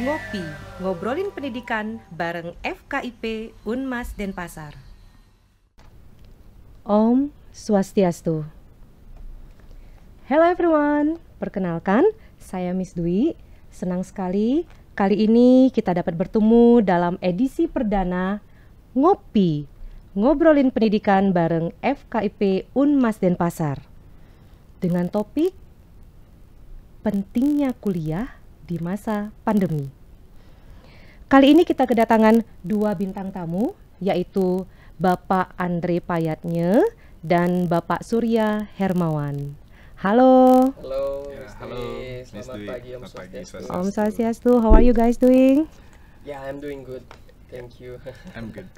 Ngopi, ngobrolin pendidikan bareng FKIP Unmas Denpasar. Om Swastiastu. Hello everyone, perkenalkan saya Miss Dwi. Senang sekali kali ini kita dapat bertemu dalam edisi perdana Ngopi, ngobrolin pendidikan bareng FKIP Unmas Denpasar. Dengan topik pentingnya kuliah di masa pandemi. Kali ini kita kedatangan dua bintang tamu, yaitu Bapak Andre Payatnya dan Bapak Surya Hermawan. Halo. Halo, Halo, selamat pagi Om Swastiastu. Om Swastiastu, how are you guys doing? Yeah, I'm doing good. Thank you. I'm good.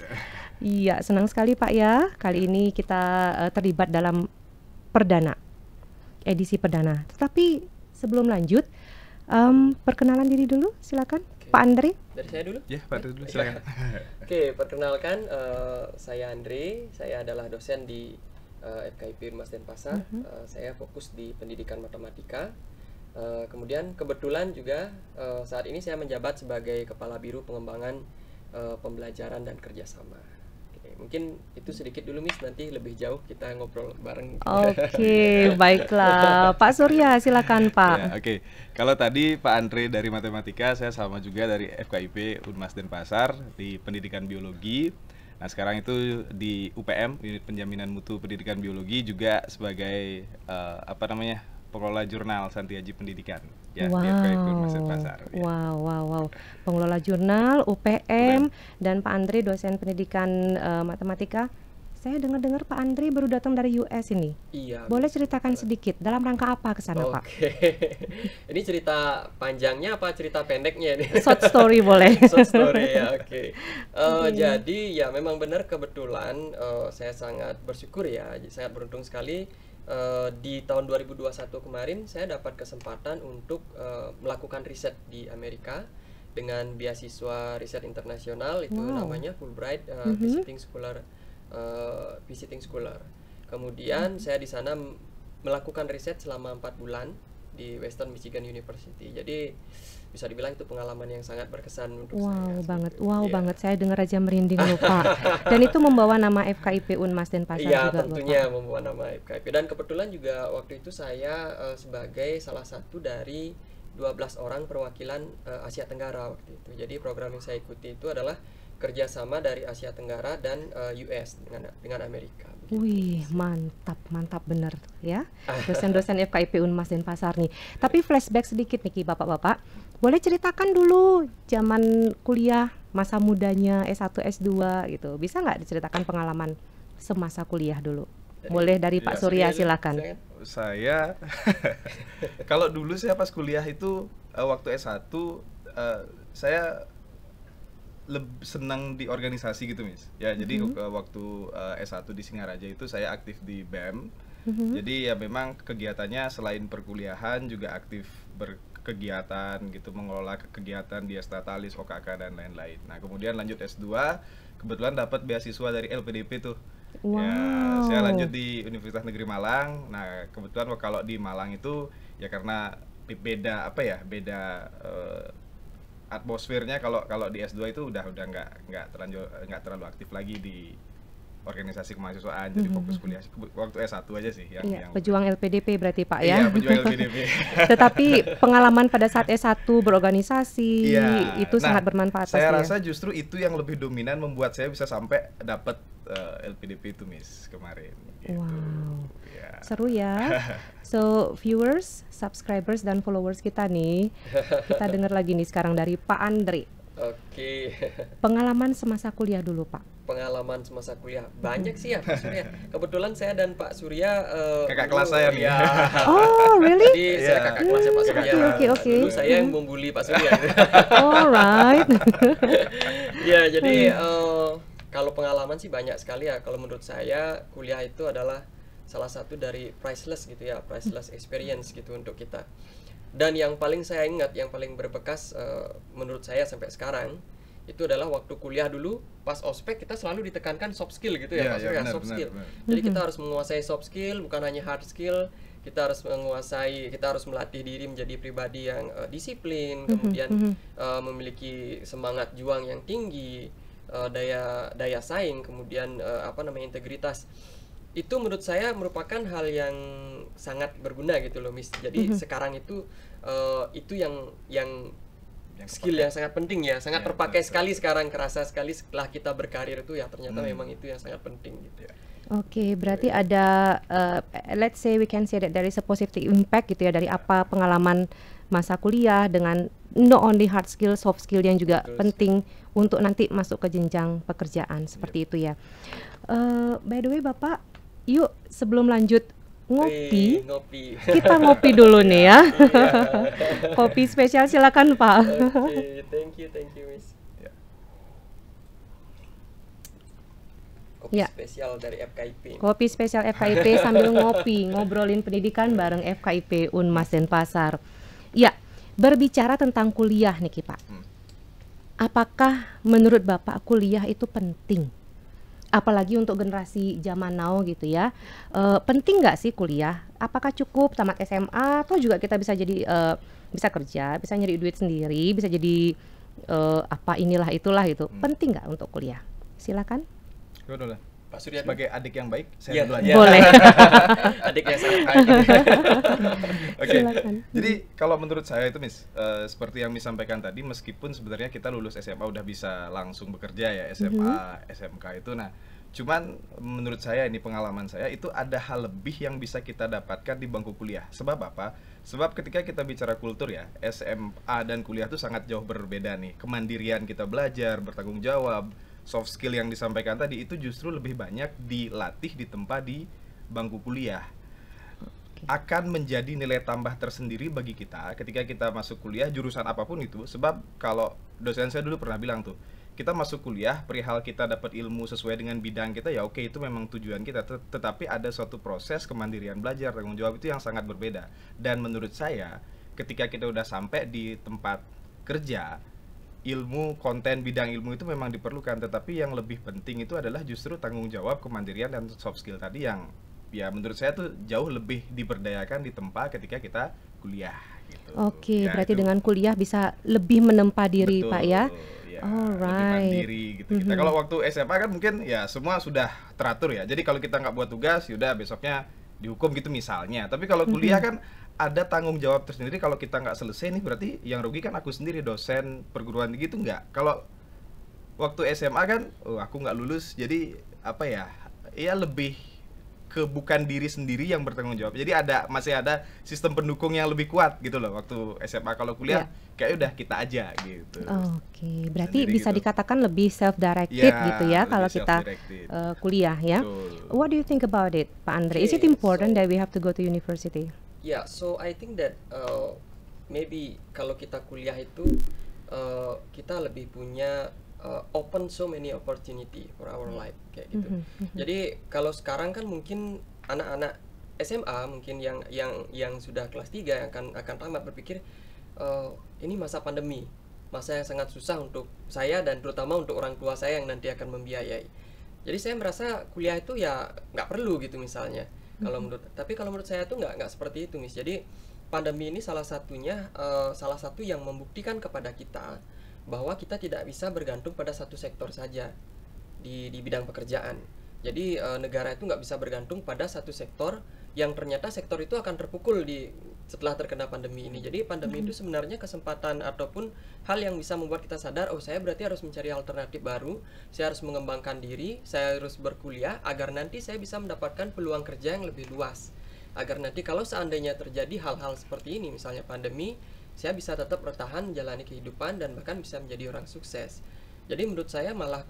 Iya, senang sekali Pak ya. Kali ini kita terlibat dalam edisi perdana. Tetapi sebelum lanjut, perkenalan diri dulu, silakan. Oke. Pak Andre. Dari saya dulu? Ya, Pak dulu silakan. Oke, perkenalkan saya Andre. Saya adalah dosen di FKIP Unmas Denpasar. Saya fokus di pendidikan matematika. Kemudian kebetulan juga saat ini saya menjabat sebagai Kepala Biro Pengembangan Pembelajaran dan Kerjasama. Oke, mungkin itu sedikit dulu Miss, nanti lebih jauh kita ngobrol bareng. Oke, baiklah. Pak Surya, silakan Pak. Ya, oke. Kalau tadi Pak Andre dari matematika, saya sama juga dari FKIP Unmas Denpasar di pendidikan biologi. Nah, sekarang itu di UPM, Unit Penjaminan Mutu Pendidikan Biologi, juga sebagai pengelola jurnal Santiaji Pendidikan ya, di FKIP Unmas Denpasar. Ya. Wow. Pengelola jurnal UPM dan Pak Andre dosen pendidikan matematika. Saya dengar Pak Andre baru datang dari US ini. Iya. Boleh ceritakan sedikit dalam rangka apa ke sana, Pak? Oke. Ini cerita panjangnya apa cerita pendeknya ini? Short story boleh. Short story ya, oke. Jadi ya memang benar kebetulan saya sangat bersyukur ya, sangat beruntung sekali di tahun 2021 kemarin saya dapat kesempatan untuk melakukan riset di Amerika dengan beasiswa riset internasional itu namanya Fulbright visiting scholar. Kemudian saya di sana melakukan riset selama 4 bulan di Western Michigan University. Jadi bisa dibilang itu pengalaman yang sangat berkesan untuk saya. Wow banget. Saya dengar aja merinding loh Pak. Dan itu membawa nama FKIP Unmas Denpasar Iya, juga tentunya Bapak. membawa nama FKIP. Dan kebetulan juga waktu itu saya sebagai salah satu dari 12 orang perwakilan Asia Tenggara waktu itu. Jadi program yang saya ikuti itu adalah kerjasama dari Asia Tenggara dan US dengan Amerika. Wih, mantap bener ya. Dosen-dosen FKIP Unmas Denpasar nih. Tapi flashback sedikit nih Bapak-bapak. Boleh ceritakan dulu zaman kuliah, masa mudanya S1, S2 gitu. Bisa nggak diceritakan pengalaman semasa kuliah dulu? Boleh dari Pak Surya, silakan. Saya kalau dulu saya pas kuliah itu waktu S1 saya lebih senang di organisasi gitu, Miss. Ya, jadi waktu S1 di Singaraja itu saya aktif di BEM. Jadi ya memang kegiatannya selain perkuliahan juga aktif berkegiatan gitu, mengelola kegiatan di Statalis, OKK dan lain-lain. Nah, kemudian lanjut S2, kebetulan dapat beasiswa dari LPDP tuh. Wow. Ya, saya lanjut di Universitas Negeri Malang. Nah, kebetulan kalau di Malang itu ya karena beda atmosfernya. Kalau di S2 itu udah nggak terlalu aktif lagi di organisasi kemahasiswaan, jadi fokus kuliah. Waktu S1 aja sih yang pejuang LPDP berarti Pak ya. Iya, pejuang LPDP. Tetapi pengalaman pada saat S1 berorganisasi itu sangat bermanfaat. Saya rasa justru itu yang lebih dominan membuat saya bisa sampai dapat LPDP itu, Miss, kemarin gitu. Wow. Ya. Seru ya. So viewers, subscribers dan followers kita nih, kita dengar lagi nih sekarang dari Pak Andre. Oke. Pengalaman semasa kuliah dulu Pak. Pengalaman semasa kuliah banyak sih ya Pak Surya. Kebetulan saya dan Pak Surya kakak kelas saya nih. Ya. Oh really? Jadi saya kakak kelasnya Pak Surya. Oke. Dulu saya yang membuli Pak Surya. Alright. Ya, jadi kalau pengalaman sih banyak sekali ya. Kalau menurut saya kuliah itu adalah salah satu dari priceless gitu ya, priceless experience gitu untuk kita. Dan yang paling saya ingat, yang paling berbekas menurut saya sampai sekarang itu adalah waktu kuliah dulu pas ospek kita selalu ditekankan soft skill gitu ya, Pak Surya, soft skill. Jadi kita harus menguasai soft skill, bukan hanya hard skill. kita harus menguasai, kita harus melatih diri menjadi pribadi yang disiplin, kemudian memiliki semangat juang yang tinggi, daya saing, kemudian integritas. Itu menurut saya merupakan hal yang sangat berguna gitu loh, Miss. Jadi sekarang itu yang skill yang sangat penting ya, sangat terpakai sekali sekarang, kerasa sekali setelah kita berkarir itu ya, ternyata memang itu yang sangat penting gitu ya. Oke, berarti ada let's say we can say that there is a positive impact gitu ya dari apa pengalaman masa kuliah dengan not only hard skill, soft skill yang juga penting untuk nanti masuk ke jenjang pekerjaan seperti itu ya. By the way Bapak, yuk sebelum lanjut ngopi, kita ngopi dulu nih ya. Kopi spesial silakan Pak. Oke, thank you Miss. Kopi spesial dari FKIP. Kopi spesial FKIP sambil ngopi, ngobrolin pendidikan bareng FKIP Unmas Denpasar. Ya, berbicara tentang kuliah nih Ki Pak. Apakah menurut Bapak kuliah itu penting? Apalagi untuk generasi zaman now gitu ya. Penting nggak sih kuliah? Apakah cukup tamat SMA atau juga kita bisa jadi bisa kerja, bisa nyari duit sendiri, bisa jadi inilah itulah gitu. Penting nggak untuk kuliah? Silakan. Pak Surya sebagai adik yang baik, saya dulu aja. Boleh. Adik yang sangat baik. Oke. Jadi kalau menurut saya itu Miss, seperti yang Miss sampaikan tadi, meskipun sebenarnya kita lulus SMA udah bisa langsung bekerja ya, SMA, SMK itu. Nah, cuman menurut saya ini pengalaman saya itu ada hal lebih yang bisa kita dapatkan di bangku kuliah. Sebab apa? Sebab ketika kita bicara kultur ya, SMA dan kuliah itu sangat jauh berbeda nih. Kemandirian kita belajar, bertanggung jawab, soft skill yang disampaikan tadi itu justru lebih banyak dilatih ditempa di bangku kuliah. Akan menjadi nilai tambah tersendiri bagi kita ketika kita masuk kuliah jurusan apapun itu. Sebab kalau dosen saya dulu pernah bilang tuh, kita masuk kuliah perihal kita dapat ilmu sesuai dengan bidang kita ya oke, itu memang tujuan kita. Tetapi ada suatu proses kemandirian belajar, tanggung jawab itu yang sangat berbeda. Dan menurut saya ketika kita udah sampai di tempat kerja, ilmu, konten, bidang ilmu itu memang diperlukan, tetapi yang lebih penting itu adalah justru tanggung jawab, kemandirian, dan soft skill tadi yang ya menurut saya tuh jauh lebih diberdayakan ditempa ketika kita kuliah gitu. Oke, ya, berarti itu dengan kuliah bisa lebih menempa diri. betul, Pak ya. Ya, Alright. lebih mandiri gitu. Kita kalau waktu SMA kan mungkin ya semua sudah teratur ya, jadi kalau kita nggak buat tugas yaudah besoknya dihukum gitu misalnya. Tapi kalau kuliah kan ada tanggung jawab tersendiri. Kalau kita nggak selesai nih berarti yang rugi kan aku sendiri, dosen perguruan tinggi itu nggak. Kalau waktu SMA kan aku nggak lulus, jadi apa ya, ya lebih ke bukan diri sendiri yang bertanggung jawab. Jadi masih ada sistem pendukung yang lebih kuat gitu loh waktu SMA. Kalau kuliah kayak udah kita aja gitu. Oke, berarti Sendiri bisa gitu. dikatakan lebih self-directed gitu ya lebih kalau kita kuliah ya. Betul. What do you think about it, Pak Andre? Is it important that we have to go to university? Yeah, so I think that maybe kalau kita kuliah itu kita lebih punya open so many opportunity for our life kayak gitu. Jadi kalau sekarang kan mungkin anak-anak SMA mungkin yang sudah kelas 3 yang akan tamat berpikir ini masa pandemi, masa yang sangat susah untuk saya dan terutama untuk orang tua saya yang nanti akan membiayai. Jadi saya merasa kuliah itu ya nggak perlu gitu misalnya. Tapi kalau menurut saya tuh nggak seperti itu, Miss. Jadi pandemi ini salah satu yang membuktikan kepada kita bahwa kita tidak bisa bergantung pada satu sektor saja di bidang pekerjaan. Jadi negara itu nggak bisa bergantung pada satu sektor yang ternyata sektor itu akan terpukul setelah terkena pandemi ini. Jadi pandemi itu sebenarnya kesempatan ataupun hal yang bisa membuat kita sadar, oh saya berarti harus mencari alternatif baru, saya harus mengembangkan diri, saya harus berkuliah agar nanti saya bisa mendapatkan peluang kerja yang lebih luas. Agar nanti kalau seandainya terjadi hal-hal seperti ini, misalnya pandemi, saya bisa tetap bertahan menjalani kehidupan dan bahkan bisa menjadi orang sukses. Jadi menurut saya malah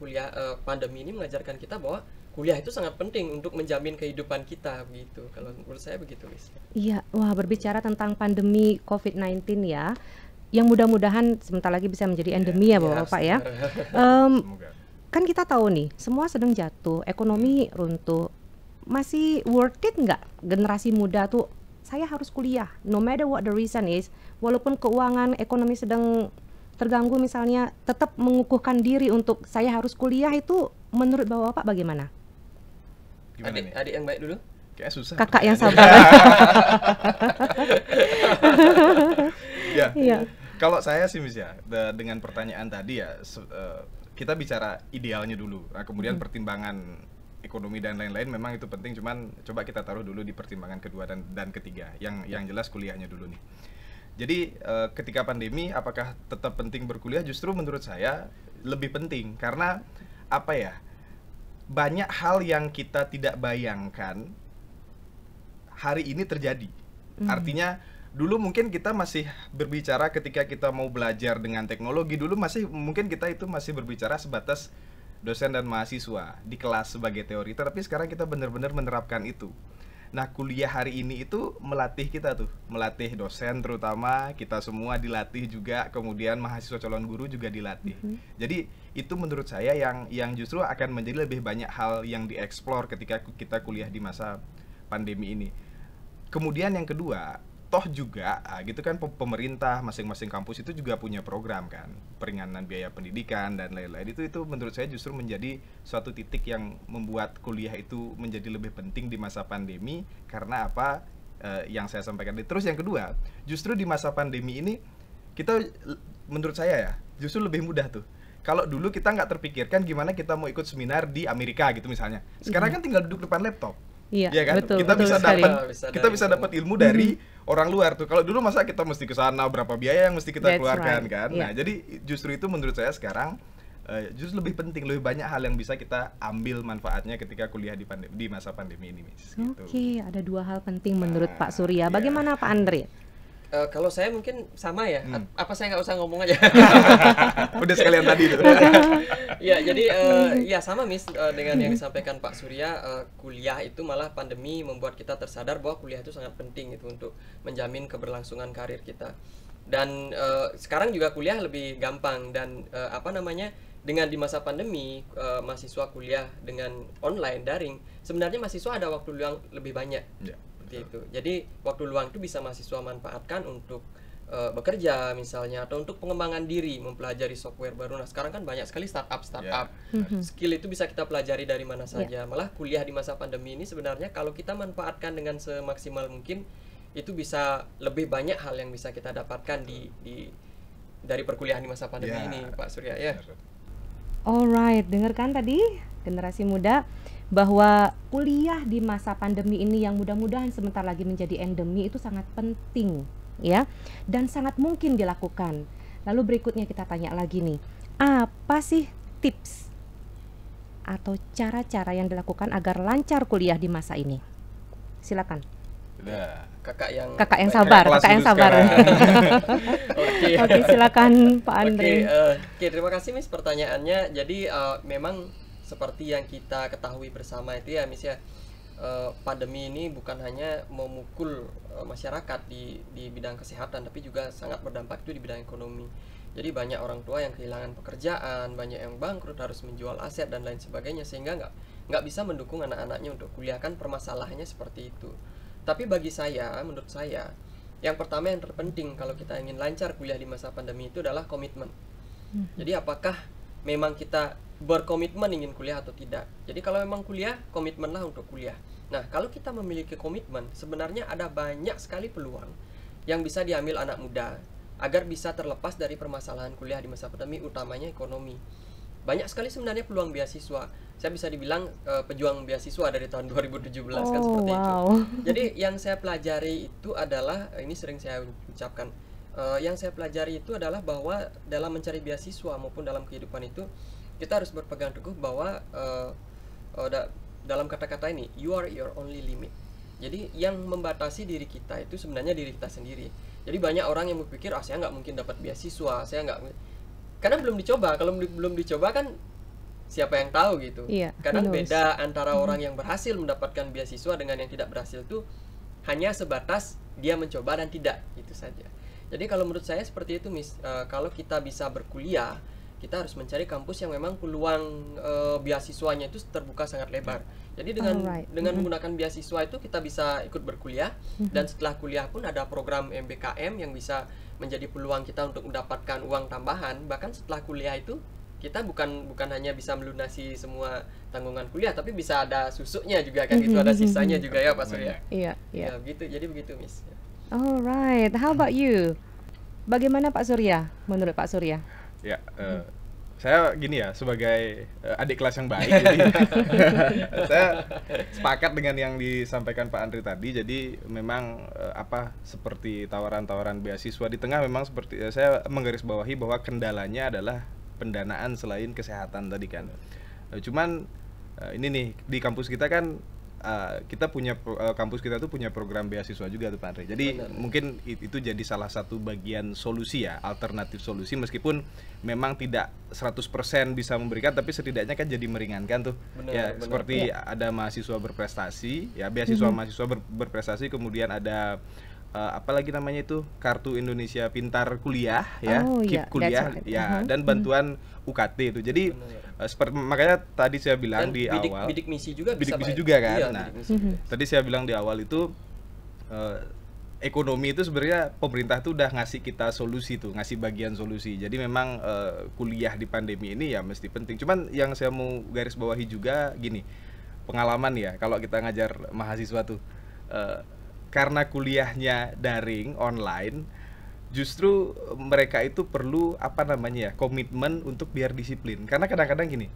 pandemi ini mengajarkan kita bahwa kuliah itu sangat penting untuk menjamin kehidupan kita begitu. Kalau menurut saya begitu, Miss. Iya, wah berbicara tentang pandemi COVID-19 ya, yang mudah-mudahan sebentar lagi bisa menjadi endemi ya Bapak ya. Kan kita tahu nih, semua sedang jatuh, ekonomi runtuh. Masih worth it nggak generasi muda tuh, saya harus kuliah, no matter what the reason is, walaupun keuangan ekonomi sedang terganggu misalnya, tetap mengukuhkan diri untuk saya harus kuliah, itu menurut Bapak bagaimana? Adik yang baik dulu. Kayak susah. Kakak yang pertanyaannya. sabar. Ya. Iya. Kalau saya sih Miss ya, dengan pertanyaan tadi ya, kita bicara idealnya dulu. Nah, kemudian pertimbangan ekonomi dan lain-lain memang itu penting, cuman coba kita taruh dulu di pertimbangan kedua dan ketiga. Yang jelas kuliahnya dulu nih. Jadi ketika pandemi apakah tetap penting berkuliah? Justru menurut saya lebih penting karena apa ya? Banyak hal yang kita tidak bayangkan hari ini terjadi. Artinya dulu mungkin kita masih berbicara ketika kita mau belajar dengan teknologi, dulu mungkin kita itu masih berbicara sebatas dosen dan mahasiswa di kelas sebagai teori, tapi sekarang kita benar-benar menerapkan itu. Nah, kuliah hari ini itu melatih kita tuh, melatih dosen terutama, kita semua dilatih juga, kemudian mahasiswa calon guru juga dilatih. Jadi itu menurut saya yang justru akan menjadi lebih banyak hal yang dieksplor ketika kita kuliah di masa pandemi ini. Kemudian yang kedua, toh juga gitu kan, pemerintah masing-masing kampus itu juga punya program kan, peringanan biaya pendidikan dan lain-lain. Itu menurut saya justru menjadi suatu titik yang membuat kuliah itu menjadi lebih penting di masa pandemi. Karena apa yang saya sampaikan. Terus yang kedua, justru di masa pandemi ini kita, menurut saya ya, justru lebih mudah tuh. Kalau dulu kita nggak terpikirkan gimana kita mau ikut seminar di Amerika gitu misalnya. Sekarang kan tinggal duduk depan laptop. Iya, Ya kan? betul, Kita betul bisa sekali. dapat ilmu dari orang luar tuh. Kalau dulu masa kita mesti ke sana, berapa biaya yang mesti kita That's keluarkan right. kan. Yeah. Nah, jadi justru itu menurut saya sekarang justru lebih penting, lebih banyak hal yang bisa kita ambil manfaatnya ketika kuliah di masa pandemi ini, Miss. Gitu. Oke, ada dua hal penting menurut Pak Surya. iya. Bagaimana Pak Andre? Kalau saya mungkin sama ya. Apa saya nggak usah ngomong aja? Udah sekalian tadi tuh. Ya, jadi ya sama Miss dengan yang disampaikan Pak Surya, kuliah itu malah pandemi membuat kita tersadar bahwa kuliah itu sangat penting itu untuk menjamin keberlangsungan karir kita. Dan sekarang juga kuliah lebih gampang dan dengan di masa pandemi mahasiswa kuliah dengan online daring, sebenarnya mahasiswa ada waktu luang lebih banyak. Ya. Itu. Jadi waktu luang itu bisa mahasiswa manfaatkan untuk bekerja misalnya, atau untuk pengembangan diri, mempelajari software baru. Nah, sekarang kan banyak sekali startup. Skill itu bisa kita pelajari dari mana saja. Malah kuliah di masa pandemi ini sebenarnya kalau kita manfaatkan dengan semaksimal mungkin, itu bisa lebih banyak hal yang bisa kita dapatkan dari perkuliahan di masa pandemi ini, Pak Surya ya. Alright, dengarkan tadi generasi muda bahwa kuliah di masa pandemi ini yang mudah-mudahan sebentar lagi menjadi endemi itu sangat penting ya, dan sangat mungkin dilakukan. Lalu berikutnya kita tanya lagi nih, apa sih tips atau cara-cara yang dilakukan agar lancar kuliah di masa ini? Silakan. Udah. Kakak yang sabar, kakak yang sabar. Oke, silakan Pak Andre. Oke, terima kasih Miss pertanyaannya. Jadi memang seperti yang kita ketahui bersama itu ya Miss ya, pandemi ini bukan hanya memukul masyarakat di bidang kesehatan, tapi juga sangat berdampak itu di bidang ekonomi. Jadi banyak orang tua yang kehilangan pekerjaan, banyak yang bangkrut, harus menjual aset dan lain sebagainya, sehingga nggak bisa mendukung anak-anaknya untuk kuliah. Kan permasalahannya seperti itu. Tapi bagi saya, menurut saya, yang pertama yang terpenting kalau kita ingin lancar kuliah di masa pandemi itu adalah komitmen. Jadi apakah memang kita berkomitmen ingin kuliah atau tidak. Jadi kalau memang kuliah, komitmenlah untuk kuliah. Nah, kalau kita memiliki komitmen, sebenarnya ada banyak sekali peluang yang bisa diambil anak muda agar bisa terlepas dari permasalahan kuliah di masa pandemi, utamanya ekonomi. Banyak sekali sebenarnya peluang beasiswa. Saya bisa dibilang pejuang beasiswa dari tahun 2017 kan seperti itu. Jadi yang saya pelajari itu adalah, ini sering saya ucapkan, yang saya pelajari itu adalah bahwa dalam mencari beasiswa maupun dalam kehidupan itu, kita harus berpegang teguh bahwa dalam kata-kata ini, you are your only limit. Jadi yang membatasi diri kita itu sebenarnya diri kita sendiri. Jadi banyak orang yang berpikir, saya nggak mungkin dapat beasiswa, saya nggak, karena belum dicoba. Kalau belum dicoba kan siapa yang tahu gitu. Kadang beda antara orang yang berhasil mendapatkan beasiswa dengan yang tidak berhasil itu hanya sebatas dia mencoba dan tidak, itu saja. Jadi kalau menurut saya seperti itu Miss, kalau kita bisa berkuliah, kita harus mencari kampus yang memang peluang beasiswanya itu terbuka sangat lebar. Jadi dengan menggunakan beasiswa itu kita bisa ikut berkuliah, dan setelah kuliah pun ada program MBKM yang bisa menjadi peluang kita untuk mendapatkan uang tambahan. Bahkan setelah kuliah itu kita bukan hanya bisa melunasi semua tanggungan kuliah, tapi bisa ada susuknya juga kan, gitu, ada sisanya juga ya Pak Surya. Iya, Ya, begitu. Jadi begitu, Miss. Alright, how about you? Bagaimana Pak Surya? Menurut Pak Surya? Ya, saya gini ya, sebagai adik kelas yang baik, jadi saya sepakat dengan yang disampaikan Pak Andri tadi. Jadi memang seperti tawaran-tawaran beasiswa di tengah, memang seperti saya menggarisbawahi bahwa kendalanya adalah pendanaan selain kesehatan tadi kan. Cuman ini nih, di kampus kita kan kita punya kampus kita tuh punya program beasiswa juga tuh Pak Andre. Jadi mungkin itu jadi salah satu bagian solusi ya, alternatif solusi, meskipun memang tidak 100% bisa memberikan, tapi setidaknya kan jadi meringankan tuh. Seperti ada mahasiswa berprestasi, ya beasiswa mahasiswa berprestasi, kemudian ada apalagi namanya itu, kartu Indonesia Pintar Kuliah ya, KIP kuliah ya, dan bantuan UKT itu. Jadi seperti makanya tadi saya bilang dan di awal bidik misi juga kan. Iya, nah, tadi saya bilang di awal itu ekonomi itu sebenarnya pemerintah tuh udah ngasih kita solusi tuh, ngasih bagian solusi. Jadi memang kuliah di pandemi ini ya mesti penting. Cuman yang saya mau garis bawahi juga gini, pengalaman ya, kalau kita ngajar mahasiswa tuh karena kuliahnya daring online, justru mereka itu perlu komitmen untuk biar disiplin. Karena kadang-kadang gini,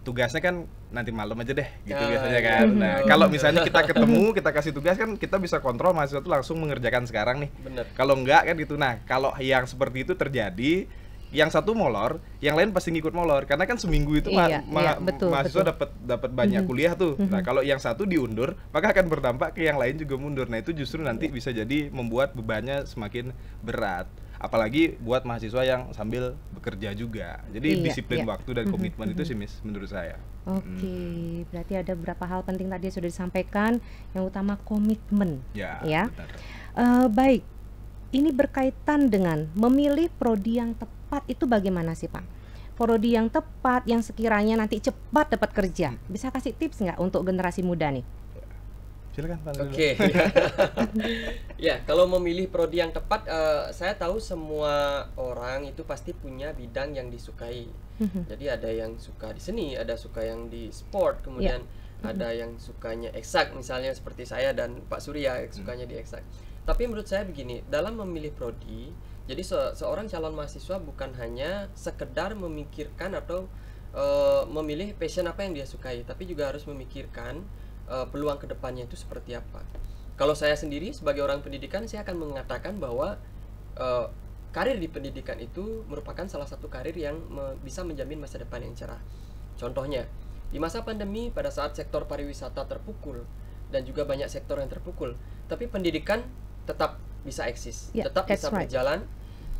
tugasnya kan nanti malam aja deh gitu biasanya kan. Nah, kalau misalnya kita ketemu, kita kasih tugas kan, kita bisa kontrol mahasiswa itu langsung mengerjakan sekarang nih. Kalau enggak kan gitu. Nah, kalau yang seperti itu terjadi, yang satu molor, yang lain pasti ngikut molor, karena kan seminggu itu mahasiswa dapat banyak kuliah tuh. Nah, kalau yang satu diundur, maka akan berdampak ke yang lain juga mundur. Nah, itu justru nanti bisa jadi membuat bebannya semakin berat, apalagi buat mahasiswa yang sambil bekerja juga. Jadi disiplin waktu dan komitmen itu sih, Miss, menurut saya. Oke, berarti ada beberapa hal penting tadi sudah disampaikan. Yang utama komitmen, ya. Baik, ini berkaitan dengan memilih prodi yang tepat. Itu bagaimana sih Pak? Prodi yang tepat, yang sekiranya nanti cepat dapat kerja. Bisa kasih tips nggak untuk generasi muda nih? Silakan Pak. Oke. Ya, kalau memilih prodi yang tepat, saya tahu semua orang itu pasti punya bidang yang disukai. Jadi ada yang suka di seni, ada suka yang di sport, kemudian ada yang sukanya eksak, misalnya seperti saya dan Pak Surya sukanya di eksak. Tapi menurut saya begini, dalam memilih prodi, jadi seorang calon mahasiswa bukan hanya sekedar memikirkan atau memilih passion apa yang dia sukai, tapi juga harus memikirkan peluang kedepannya itu seperti apa. Kalau saya sendiri sebagai orang pendidikan, saya akan mengatakan bahwa karir di pendidikan itu merupakan salah satu karir yang bisa menjamin masa depan yang cerah. Contohnya, di masa pandemi pada saat sektor pariwisata terpukul dan juga banyak sektor yang terpukul, tapi pendidikan tetap bisa eksis, tetap bisa berjalan.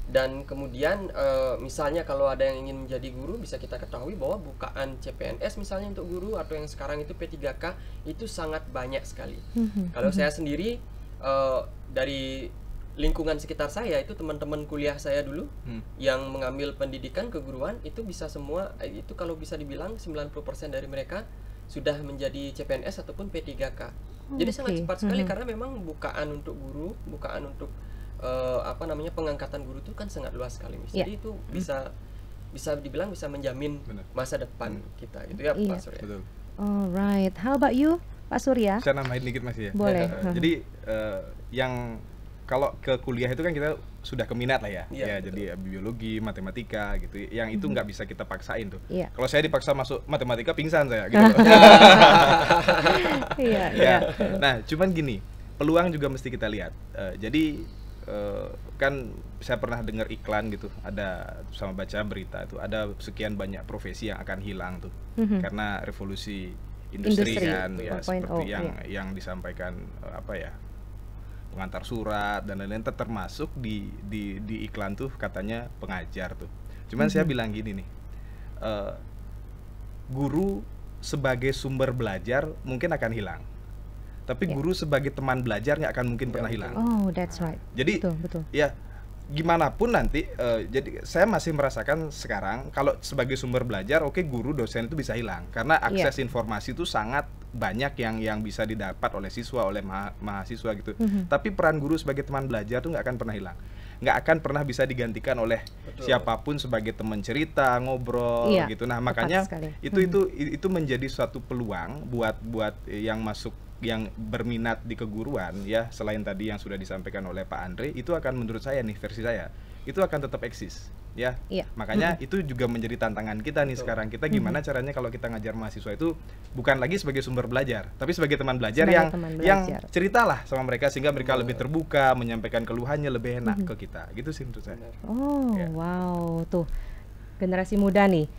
Dan kemudian misalnya kalau ada yang ingin menjadi guru, bisa kita ketahui bahwa bukaan CPNS misalnya untuk guru, atau yang sekarang itu P3K, itu sangat banyak sekali. Kalau saya sendiri dari lingkungan sekitar saya, itu teman-teman kuliah saya dulu yang mengambil pendidikan keguruan, itu bisa semua, itu kalau bisa dibilang 90% dari mereka sudah menjadi CPNS ataupun P3K. Jadi sangat cepat sekali, karena memang bukaan untuk guru, bukaan untuk pengangkatan guru itu kan sangat luas sekali, Miss. Jadi itu bisa dibilang bisa menjamin masa depan kita, gitu ya Pak Surya. Betul. Alright, how about you Pak Surya? Saya nambahin dikit Mas ya. Boleh. Jadi yang kalau ke kuliah itu kan kita sudah keminat lah ya, jadi biologi, matematika gitu. Yang itu nggak bisa kita paksain tuh. Kalau saya dipaksa masuk matematika, pingsan saya gitu. Nah, cuman gini, peluang juga mesti kita lihat. Jadi kan saya pernah dengar iklan gitu, ada sama baca berita itu, ada sekian banyak profesi yang akan hilang tuh karena revolusi industri kan ya, seperti yang disampaikan pengantar surat dan lain-lain, termasuk di iklan tuh katanya pengajar tuh. Cuman saya bilang gini nih, guru sebagai sumber belajar mungkin akan hilang, tapi guru sebagai teman belajar nggak akan mungkin pernah hilang. Oh, that's right. Jadi betul. Ya gimana pun nanti, jadi saya masih merasakan sekarang kalau sebagai sumber belajar, guru dosen itu bisa hilang karena akses informasi itu sangat banyak yang bisa didapat oleh siswa, oleh mahasiswa gitu. Tapi peran guru sebagai teman belajar tuh nggak akan pernah hilang, nggak akan pernah bisa digantikan oleh siapapun sebagai teman cerita, ngobrol gitu. Nah makanya itu menjadi suatu peluang buat yang masuk, yang berminat di keguruan ya, selain tadi yang sudah disampaikan oleh Pak Andre, itu akan, menurut saya nih, versi saya, itu akan tetap eksis ya. Makanya itu juga menjadi tantangan kita nih sekarang. Kita gimana caranya kalau kita ngajar mahasiswa itu bukan lagi sebagai sumber belajar, tapi sebagai teman belajar yang ceritalah sama mereka sehingga mereka lebih terbuka, menyampaikan keluhannya lebih enak ke kita. Gitu sih menurut saya. Wow, tuh generasi muda nih,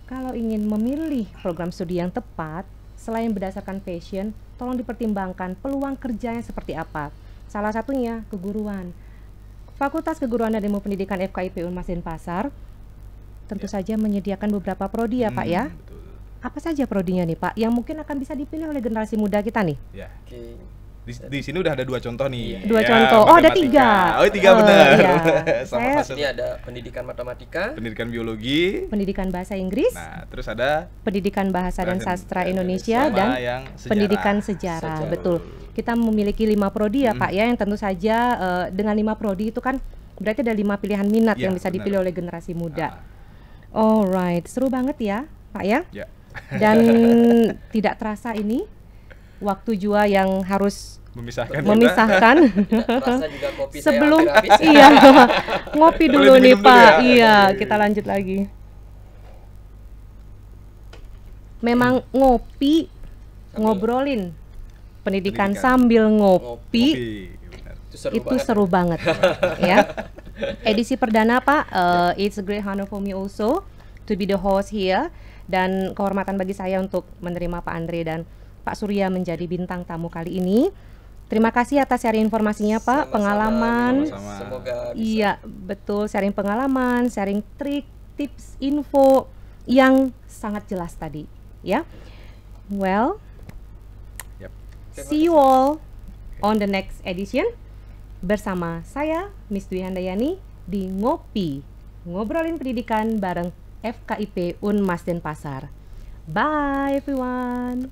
kalau ingin memilih program studi yang tepat, selain berdasarkan passion, tolong dipertimbangkan peluang kerjanya seperti apa. Salah satunya keguruan. Fakultas Keguruan dan Ilmu Pendidikan FKIP Unmas Denpasar tentu saja menyediakan beberapa prodi ya Pak ya. Betul. Apa saja prodinya nih Pak, yang mungkin akan bisa dipilih oleh generasi muda kita nih? Di sini udah ada 2 contoh nih. 2 contoh. Oh, ada 3. Oh, 3 benar. Sama ini ada pendidikan matematika, pendidikan biologi, pendidikan bahasa Inggris. Nah, terus ada pendidikan bahasa dan sastra Indonesia dan yang pendidikan sejarah. Betul. Kita memiliki 5 prodi ya Pak ya, yang tentu saja dengan 5 prodi itu kan berarti ada 5 pilihan minat yang bisa dipilih oleh generasi muda. Alright, seru banget ya Pak ya. Dan tidak terasa ini waktu jua yang harus memisahkan. Juga kopi sebelum saya habis. Iya, ngopi dulu nih Pak. Iya, kita lanjut lagi. Memang ngopi, ngobrolin pendidikan sambil ngopi itu seru banget ya. Edisi perdana Pak, it's a great honor for me also to be the host here, dan kehormatan bagi saya untuk menerima Pak Andre dan Pak Surya menjadi bintang tamu kali ini. Terima kasih atas sharing informasinya Pak, pengalaman. Semoga bisa. Iya, betul, sharing pengalaman, sharing trik, tips, info yang sangat jelas tadi, ya. Well, see you all on the next edition bersama saya Miss Dwi Handayani di Ngopi, ngobrolin pendidikan bareng FKIP Unmas Denpasar. Bye everyone.